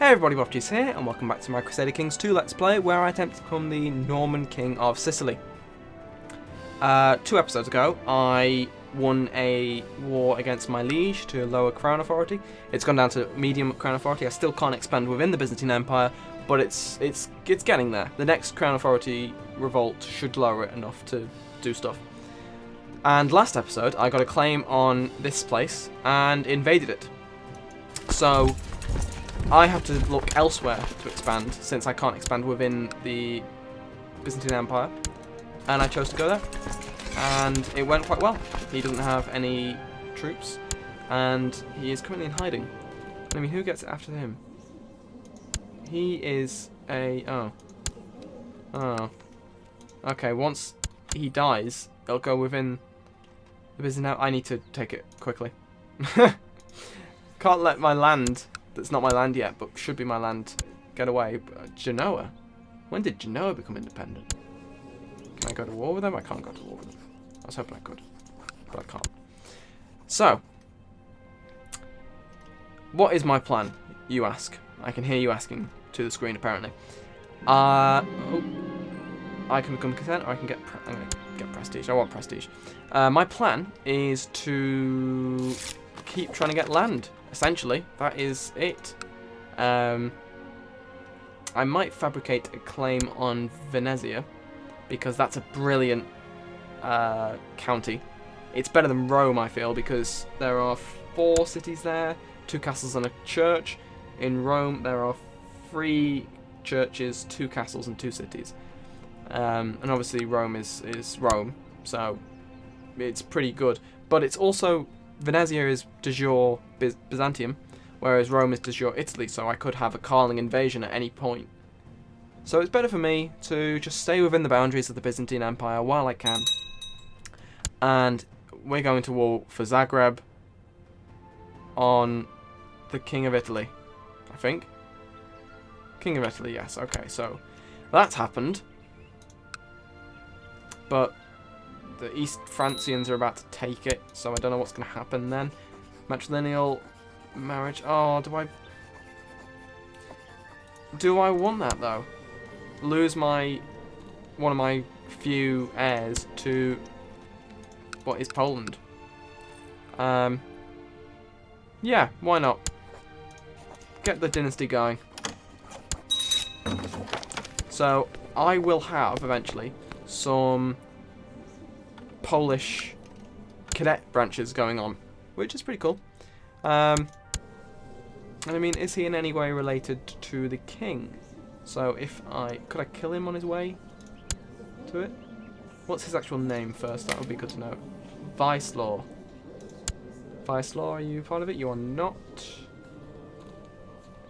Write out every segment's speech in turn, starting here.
Hey everybody, Bopties here, and welcome back to my Crusader Kings 2 Let's Play, where I attempt to become the Norman King of Sicily. 2 episodes ago, I won a war against my liege to lower crown authority. It's gone down to medium crown authority. I still can't expand within the Byzantine Empire, but it's getting there. The next crown authority revolt should lower it enough to do stuff. And last episode, I got a claim on this place and invaded it. So I have to look elsewhere to expand, since I can't expand within the Byzantine Empire. And I chose to go there. And it went quite well. He doesn't have any troops. And he is currently in hiding. I mean, who gets after him? He is a... Oh. Okay, once he dies, it'll go within the Byzantine Empire. I need to take it quickly. Can't let my land... that's not my land yet, but should be my land, get away. Genoa? When did Genoa become independent? Can I go to war with them? I can't go to war with them. I was hoping I could, but I can't. So, what is my plan, you ask? I can hear you asking to the screen, apparently. I can become content, or I can I'm going to get prestige. I want prestige. My plan is to keep trying to get land. Essentially, that is it. I might fabricate a claim on Venezia, because that's a brilliant county. It's better than Rome, I feel, because there are 4 cities there, 2 castles and a church. In Rome, there are 3 churches, 2 castles and 2 cities. And obviously Rome is Rome, so it's pretty good. But it's also... Venezia is de jure Byzantium, whereas Rome is de jure Italy, so I could have a Carling invasion at any point. So it's better for me to just stay within the boundaries of the Byzantine Empire while I can. And we're going to war for Zagreb on the King of Italy, I think. King of Italy, yes, okay, so that's happened. But the East Francians are about to take it, so I don't know what's going to happen then. Matrilineal marriage. Oh, do I want that though? Lose one of my few heirs to what is Poland? Yeah, why not? Get the dynasty going. So I will have eventually some Polish cadet branches going on, which is pretty cool. And I mean, is he in any way related to the king? So if could I kill him on his way to it? What's his actual name first? That would be good to know. Viceslaw. Viceslaw, are you part of it? You are not.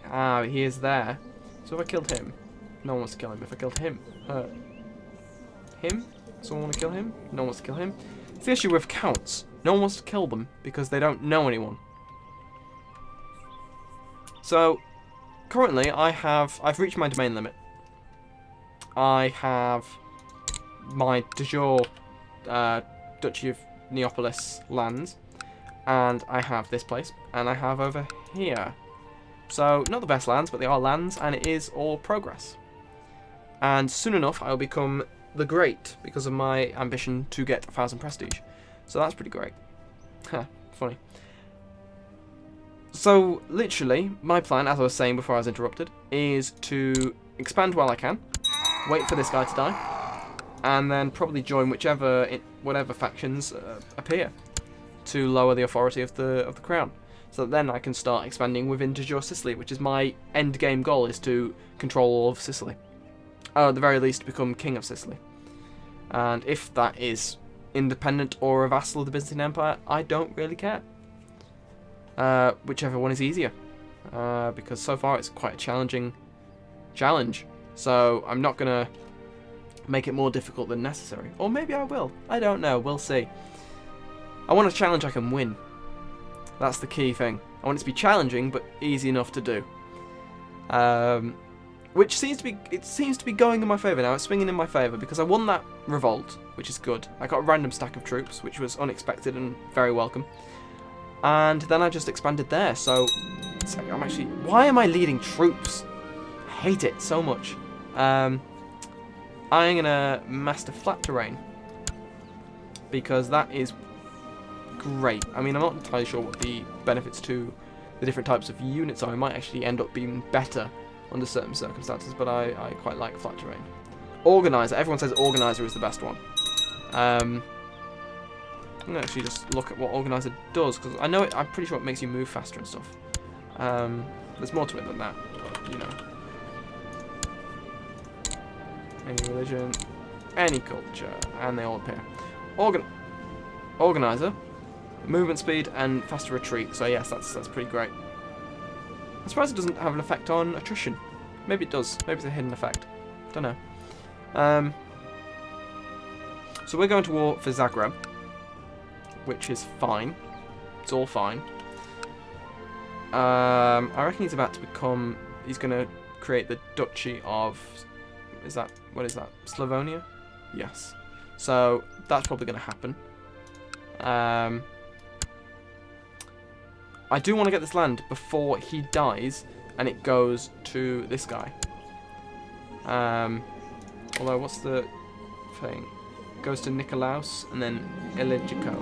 Ah, he is there. So if I killed him, no one wants to kill him. If I killed him, her. Him? Someone want to kill him? No one wants to kill him. It's the issue with counts. No one wants to kill them because they don't know anyone. So, currently I've reached my domain limit. I have my de jure Duchy of Neapolis lands, and I have this place, and I have over here. So, not the best lands, but they are lands, and it is all progress. And soon enough, I will become the Great because of my ambition to get 1,000 prestige. So that's pretty great. Huh, funny. So, literally, my plan, as I was saying before I was interrupted, is to expand while I can, wait for this guy to die, and then probably join whatever factions appear to lower the authority of the crown. So that then I can start expanding within de jure Sicily, which is my end game goal, is to control all of Sicily. Or at the very least, become King of Sicily. And if that is independent or a vassal of the Byzantine Empire, I don't really care. Whichever one is easier. Because so far it's quite a challenging challenge. So I'm not going to make it more difficult than necessary. Or maybe I will. I don't know. We'll see. I want a challenge I can win. That's the key thing. I want it to be challenging, but easy enough to do. Which seems to be going in my favour now. It's swinging in my favour because I won that revolt, which is good. I got a random stack of troops, which was unexpected and very welcome. And then I just expanded there. So I'm actually... Why am I leading troops? I hate it so much. I'm going to master flat terrain. Because that is great. I mean, I'm not entirely sure what the benefits to the different types of units are. It might actually end up being better under certain circumstances, but I quite like flat terrain. Organizer. Everyone says Organizer is the best one. I'm going to actually just look at what Organizer does, because I know it, I'm pretty sure it makes you move faster and stuff. There's more to it than that, but, you know. Any religion, any culture, and they all appear. Organizer, movement speed, and faster retreat. So yes, that's pretty great. I'm surprised it doesn't have an effect on attrition. Maybe it does. Maybe it's a hidden effect. Don't know. So we're going to war for Zagreb, which is fine. It's all fine. I reckon he's about to become... He's going to create the Duchy of... What is that? Slavonia? Yes. So that's probably going to happen. I do want to get this land before he dies and it goes to this guy. Although, what's the thing? Goes to Nikolaus and then Iligico.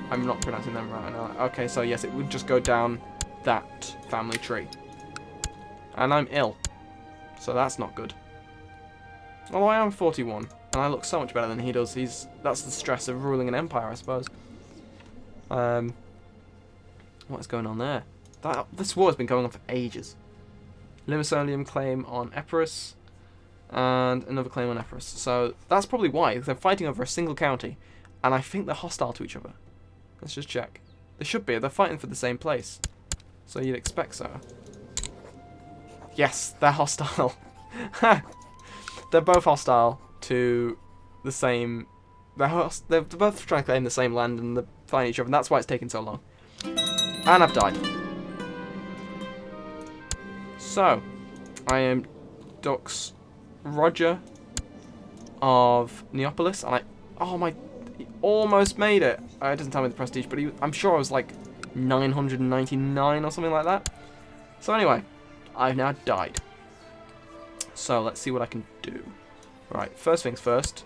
I'm not pronouncing them right now. Okay, so yes, it would just go down that family tree. And I'm ill. So that's not good. Although I am 41, and I look so much better than he does. That's the stress of ruling an empire, I suppose. What's going on there? This war has been going on for ages. Limassolium claim on Epirus, and another claim on Epirus. So that's probably why, because they're fighting over a single county, and I think they're hostile to each other. Let's just check. They should be. They're fighting for the same place. So you'd expect so. Yes, they're hostile. They're both hostile to the same... They're both trying to claim the same land and they're fighting each other, and that's why it's taken so long. And I've died. So, I am Dux Roger of Neapolis, and he almost made it. It doesn't tell me the prestige, but I'm sure I was like 999 or something like that. So anyway, I've now died. So let's see what I can do. Right, first things first,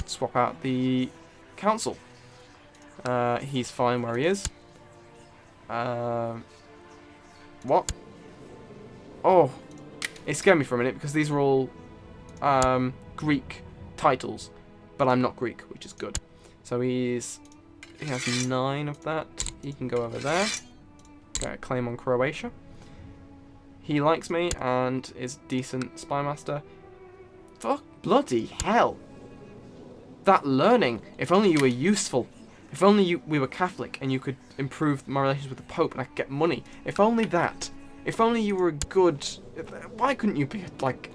swap out the council. He's fine where he is. What? Oh, it scared me for a minute because these are all Greek titles, but I'm not Greek, which is good. So he has 9 of that. He can go over there. Get a claim on Croatia. He likes me and is decent spy master. Fuck bloody hell! That learning. If only you were useful. If only we were Catholic and you could improve my relations with the Pope and I could get money. If only that. If only you were a good... Why couldn't you be, like,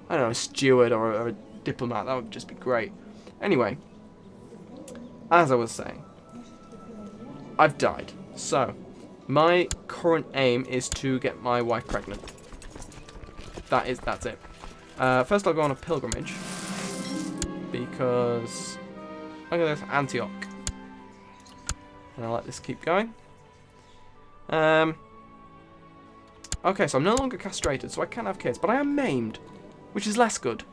I don't know, a steward or a diplomat? That would just be great. Anyway, as I was saying, I've died. So, my current aim is to get my wife pregnant. That's it. First I'll go on a pilgrimage. Because I'm going to go to Antioch. And I'll let this keep going. Okay, so I'm no longer castrated, so I can have kids. But I am maimed, which is less good.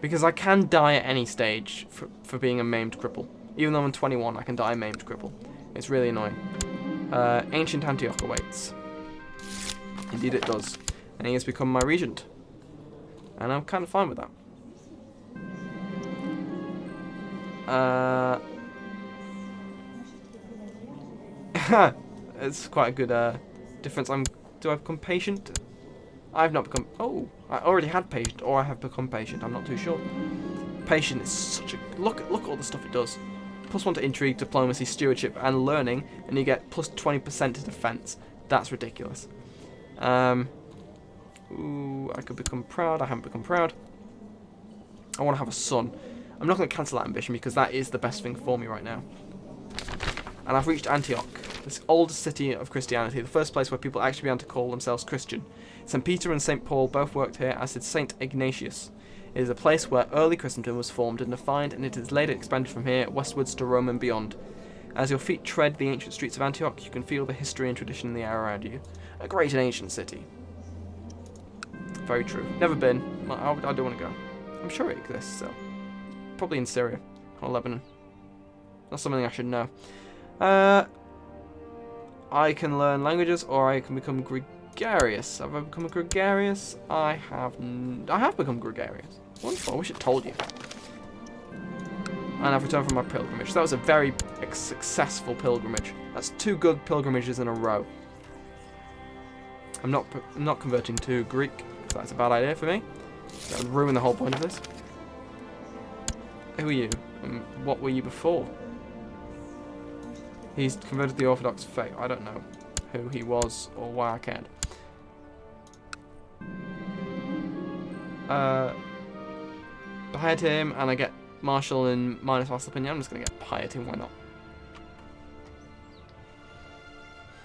Because I can die at any stage for being a maimed cripple. Even though I'm 21, I can die a maimed cripple. It's really annoying. Ancient Antioch awaits. Indeed it does. And he has become my regent. And I'm kind of fine with that. It's quite a good difference. Do I become patient? I've not become... Oh, I already had patient, or I have become patient. I'm not too sure. Patient is such a... Look at all the stuff it does. +1 to intrigue, diplomacy, stewardship, and learning, and you get +20% to defense. That's ridiculous. Ooh, I could become proud. I haven't become proud. I want to have a son. I'm not going to cancel that ambition because that is the best thing for me right now. And I've reached Antioch, this oldest city of Christianity, the first place where people actually began to call themselves Christian. St. Peter and St. Paul both worked here, as did St. Ignatius. It is a place where early Christendom was formed and defined, and it is later expanded from here westwards to Rome and beyond. As your feet tread the ancient streets of Antioch, you can feel the history and tradition in the air around you. A great and ancient city. Very true. Never been. I do want to go. I'm sure it exists still. Probably in Syria or Lebanon. That's something I should know. I can learn languages, or I can become gregarious. Have I become a gregarious? I have become gregarious. Wonderful. I wish it told you. And I've returned from my pilgrimage. So that was a very successful pilgrimage. That's 2 good pilgrimages in a row. I'm not converting to Greek. That's a bad idea for me. That would ruin the whole point of this. Who are you? And what were you before? He's converted to the Orthodox faith. I don't know who he was or why I cared. I hired him, and I get Marshal and minus Vassal Opinion. I'm just going to get Piety, why not?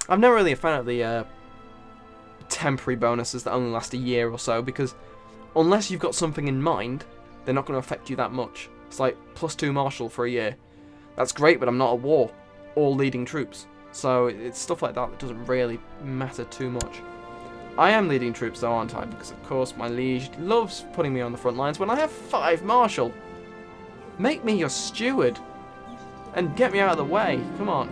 I'm never really a fan of the temporary bonuses that only last a year or so, because unless you've got something in mind, they're not going to affect you that much. It's like +2 Marshal for a year. That's great, but I'm not at war or leading troops. So it's stuff like that that doesn't really matter too much. I am leading troops though, aren't I? Because of course my liege loves putting me on the front lines when I have 5 Marshal. Make me your steward. And get me out of the way. Come on.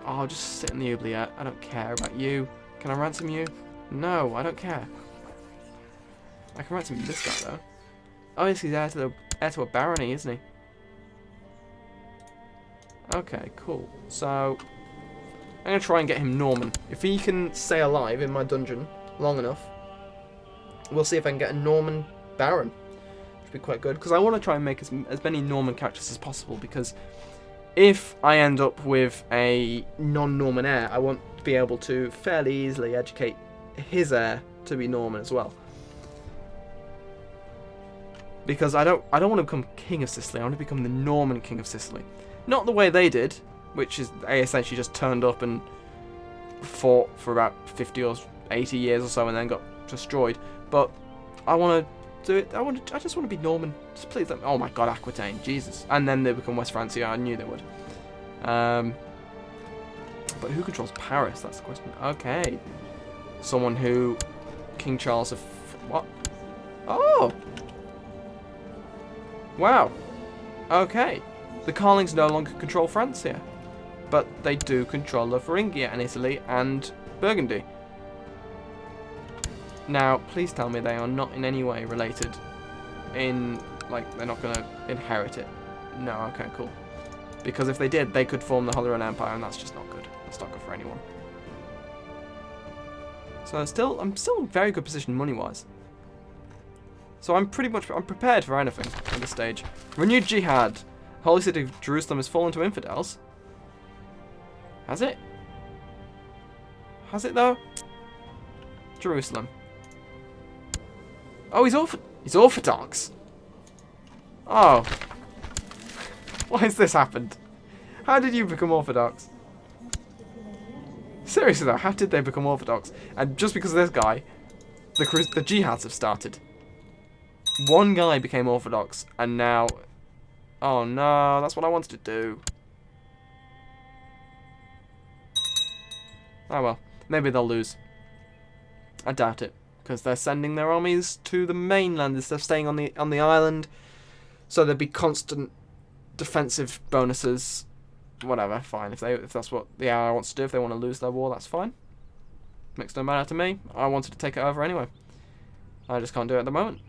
I'll just sit in the oubliette. I don't care about you. Can I ransom you? No, I don't care. I can ransom this guy though. Oh, yes, he's heir to a barony, isn't he? Okay, cool. So I'm going to try and get him Norman. If he can stay alive in my dungeon long enough, we'll see if I can get a Norman Baron. Which would be quite good, because I want to try and make as many Norman characters as possible, because if I end up with a non-Norman heir, I want to be able to fairly easily educate his heir to be Norman as well. Because I don't want to become King of Sicily, I want to become the Norman King of Sicily. Not the way they did, which is they essentially just turned up and fought for about 50 or 80 years or so and then got destroyed. But I want to do it. I just want to be Norman. Just please let me. Oh my God, Aquitaine, Jesus! And then they become West Francia. I knew they would. But who controls Paris? That's the question. Okay, someone who King Charles of what? Oh, wow. Okay. The Carlings no longer control Francia, but they do control Thuringia and Italy and Burgundy. Now, please tell me they are not in any way related in, like, they're not going to inherit it. No, okay, cool. Because if they did, they could form the Holy Roman Empire, and that's just not good. That's not good for anyone. So I'm still in very good position money-wise. So I'm prepared for anything at this stage. Renewed jihad. Holy City of Jerusalem has fallen to infidels. Has it? Has it though? Jerusalem. Oh, he's Orthodox. Oh. Why has this happened? How did you become Orthodox? Seriously though, how did they become Orthodox? And just because of this guy, the jihads have started. One guy became Orthodox, and now... Oh no, that's what I wanted to do. Oh well, maybe they'll lose. I doubt it, because they're sending their armies to the mainland instead of staying on the island. So there'd be constant defensive bonuses. Whatever, fine. If that's what the ally wants to do, if they want to lose their war, that's fine. Makes no matter to me. I wanted to take it over anyway. I just can't do it at the moment.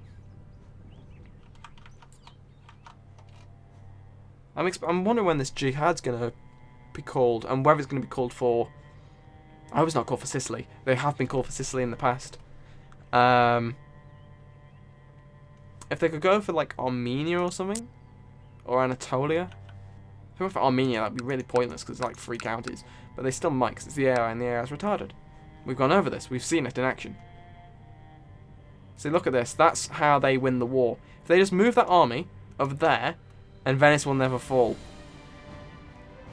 I'm wondering when this jihad's going to be called, and whether it's going to be called for... I was not called for Sicily. They have been called for Sicily in the past. If they could go for, like, Armenia or something, or Anatolia. If they went for Armenia, that'd be really pointless, because it's like 3 counties. But they still might, because it's the AI, and the AI is retarded. We've gone over this. We've seen it in action. See, look at this. That's how they win the war. If they just move that army over there, and Venice will never fall.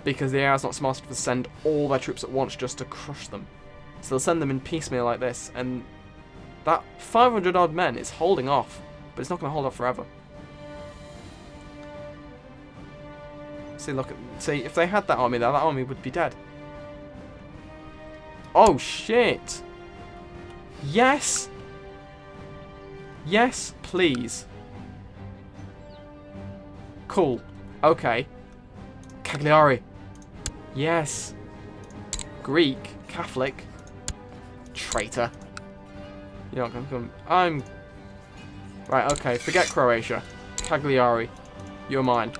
Because the AI is not smart enough to send all their troops at once just to crush them. So they'll send them in piecemeal like this, and that 500 odd men is holding off, but it's not going to hold off forever. See, look. See, if they had that army there, that army would be dead. Oh, shit. Yes. Yes, please. Cool. Okay. Cagliari. Yes. Greek. Catholic. Traitor. You're not going to come... I'm... Right, okay. Forget Croatia. Cagliari. You're mine.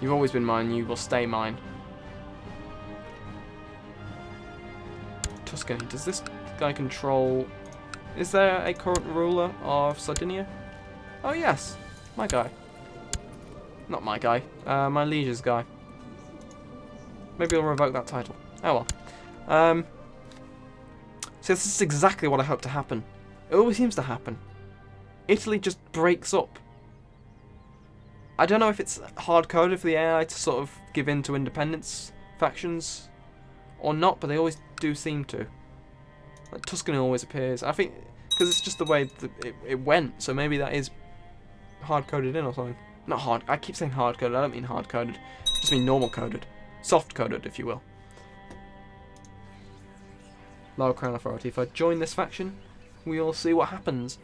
You've always been mine. You will stay mine. Tuscany. Does this guy control... Is there a current ruler of Sardinia? Oh, yes. My guy. Not my guy. My liege's guy. Maybe I'll revoke that title. Oh, well. So this is exactly what I hope to happen. It always seems to happen. Italy just breaks up. I don't know if it's hard-coded for the AI to sort of give in to independence factions or not, but they always do seem to. Like, Tuscany always appears. I think because it's just the way that it went, so maybe that is hard-coded in or something. Not hard. I keep saying hard-coded. I don't mean hard-coded. I just mean normal-coded. Soft-coded, if you will. Lower Crown Authority. If I join this faction, we will see what happens.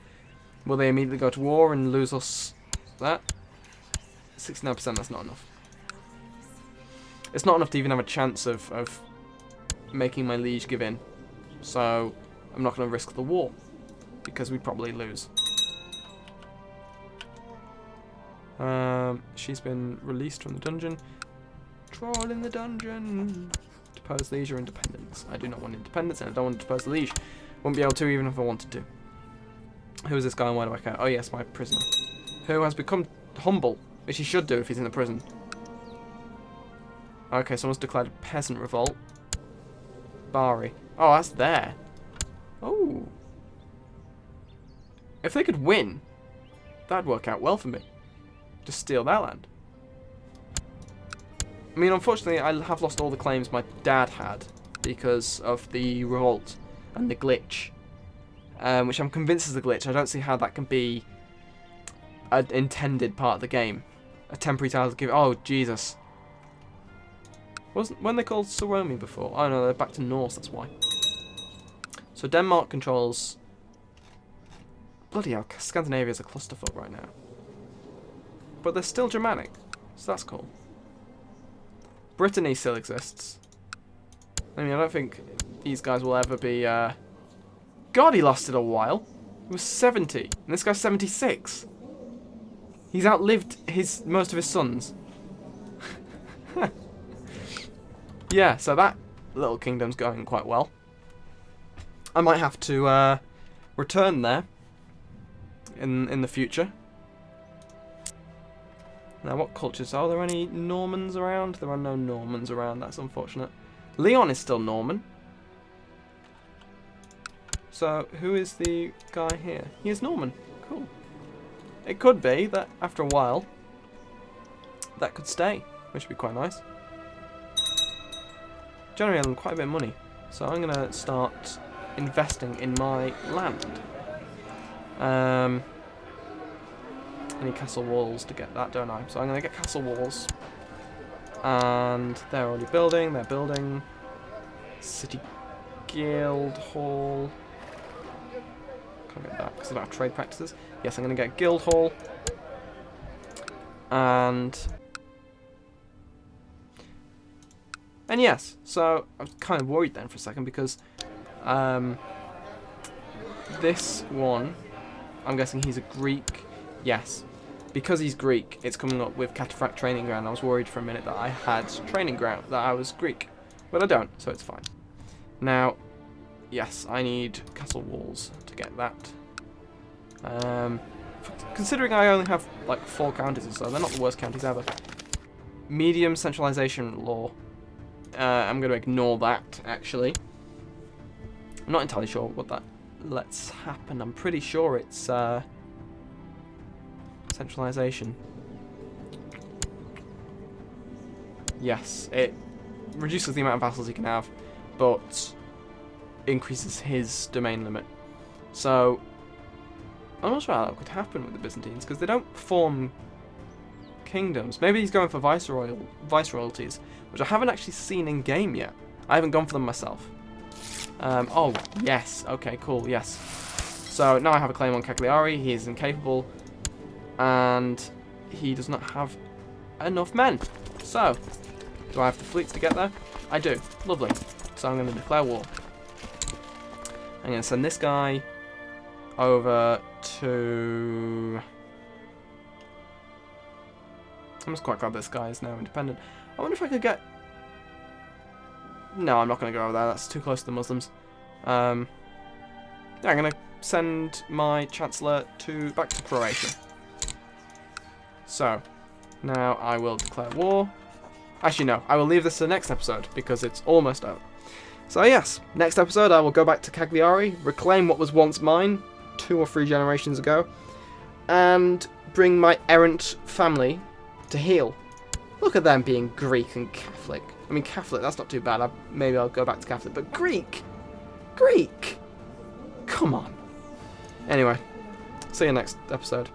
Will they immediately go to war and lose us that? 69%, that's not enough. It's not enough to even have a chance of making my liege give in. So, I'm not going to risk the war. Because we'd probably lose. She's been released from the dungeon. Troll in the dungeon. Depose liege or independence. I do not want independence and I don't want to depose the liege. Wouldn't be able to even if I wanted to. Who is this guy and why do I care? Oh yes, my prisoner. Who has become humble. Which he should do if he's in the prison. Okay, someone's declared a peasant revolt. Bari. Oh, that's there. Oh. If they could win, that'd work out well for me. Just steal that land. I mean, unfortunately, I have lost all the claims my dad had because of the revolt and the glitch. Which I'm convinced is a glitch. I don't see how that can be an intended part of the game. A temporary title to give... Oh, Jesus. When they called Saromi before? Oh, no, they're back to Norse, that's why. So Denmark controls... Bloody hell, Scandinavia's a clusterfuck right now. But they're still Germanic, so that's cool. Brittany still exists. I mean, I don't think these guys will ever be... God, he lasted a while. He was 70, and this guy's 76. He's outlived most of his sons. Yeah, so that little kingdom's going quite well. I might have to return there in the future. Now, what cultures? Are there any Normans around? There are no Normans around. That's unfortunate. Leon is still Norman. So, who is the guy here? He is Norman. Cool. It could be that after a while, that could stay, which would be quite nice. Generating quite a bit of money, so I'm going to start investing in my land. I need castle walls to get that, don't I? So I'm going to get castle walls. And they're already building, they're building. City Guild Hall. Can't get that because I don't have trade practices. Yes, I'm going to get Guild Hall. And yes, so I was kind of worried then for a second because this one, I'm guessing he's a Greek. Yes, because he's Greek, it's coming up with Cataphract Training Ground. I was worried for a minute that I had training ground, that I was Greek, but I don't, so it's fine. Now, yes, I need castle walls to get that. Considering I only have like 4 counties or so, they're not the worst counties ever. Medium centralization law. I'm going to ignore that, actually. I'm not entirely sure what that lets happen. I'm pretty sure it's centralization. Yes, it reduces the amount of vassals he can have, but increases his domain limit. So, I'm not sure how that could happen with the Byzantines, because they don't form kingdoms. Maybe he's going for viceroyalties, which I haven't actually seen in game yet. I haven't gone for them myself. Oh, yes. Okay, cool, yes. So now I have a claim on Cagliari. He is incapable, and he does not have enough men. So, do I have the fleets to get there? I do. Lovely. So I'm going to declare war. I'm going to send this guy over to... I must quite glad this guy is now independent. I wonder if I could get... No, I'm not going to go over there. That's too close to the Muslims. Yeah, I'm going to send my Chancellor back to Croatia. So, now I will declare war. Actually, no. I will leave this to the next episode because it's almost over. So, yes. Next episode, I will go back to Cagliari, reclaim what was once mine 2 or 3 generations ago, and bring my errant family to heel. Look at them being Greek and Catholic. I mean, Catholic, that's not too bad. Maybe I'll go back to Catholic. But Greek! Greek! Come on. Anyway, see you next episode.